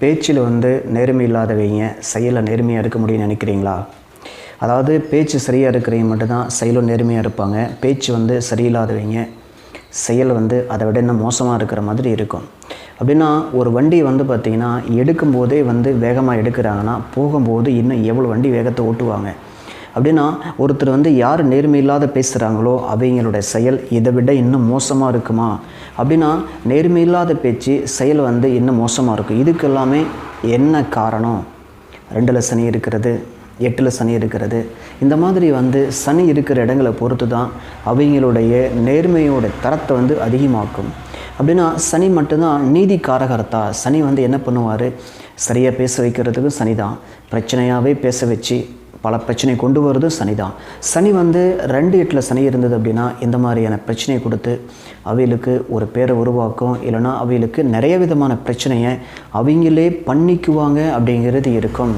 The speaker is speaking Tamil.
பேச்சில் வந்து நேர்மை இல்லாதவங்க செயலில் நேர்மையாக இருக்க முடியும்னு நினைக்கிறீங்களா? அதாவது பேச்சு சரியாக இருக்கிறவங்க மட்டும்தான் செயலும் நேர்மையாக இருப்பாங்க. பேச்சு வந்து சரியில்லாதவங்க செயல் வந்து அதை விட இன்னும் மோசமாக இருக்கிற மாதிரி இருக்கும். அப்படின்னா ஒரு வண்டி வந்து பார்த்திங்கன்னா எடுக்கும்போதே வந்து வேகமாக எடுக்கிறாங்கன்னா போகும்போது இன்னும் எவ்வளோ வண்டி வேகத்தை ஓட்டுவாங்க. அப்படின்னா ஒருத்தர் வந்து யார் நேர்மை இல்லாத பேசுகிறாங்களோ அவங்களோட செயல் இதை விட இன்னும் மோசமாக இருக்குமா? அப்படின்னா நேர்மை இல்லாத பேச்சு செயல் வந்து இன்னும் மோசமாக இருக்கும். இதுக்கு எல்லாமே என்ன காரணம்? 2ல் சனி இருக்கிறது, 8ல் சனி இருக்கிறது. இந்த மாதிரி வந்து சனி இருக்கிற இடங்களை பொறுத்து தான் அவங்களுடைய நேர்மையோட தரத்தை வந்து அதிகமாக்கும். அப்படின்னா சனி மட்டும்தான் நீதி காரகர்த்தா. சனி வந்து என்ன பண்ணுவார்? சரியாக பேச வைக்கிறதுக்கும் சனி தான். பிரச்சனையாகவே பேச வச்சு பல பிரச்சனை கொண்டு வரது சனி தான். சனி வந்து 2-8ல் சனி இருந்தது அப்படின்னா இந்த மாதிரியான பிரச்சனையை கொடுத்து அவைகளுக்கு ஒரு பேரை உருவாக்கும். இல்லைனா அவைகளுக்கு நிறைய விதமான பிரச்சனையை அவங்களே பண்ணிக்குவாங்க அப்படிங்கிறது இருக்கும்.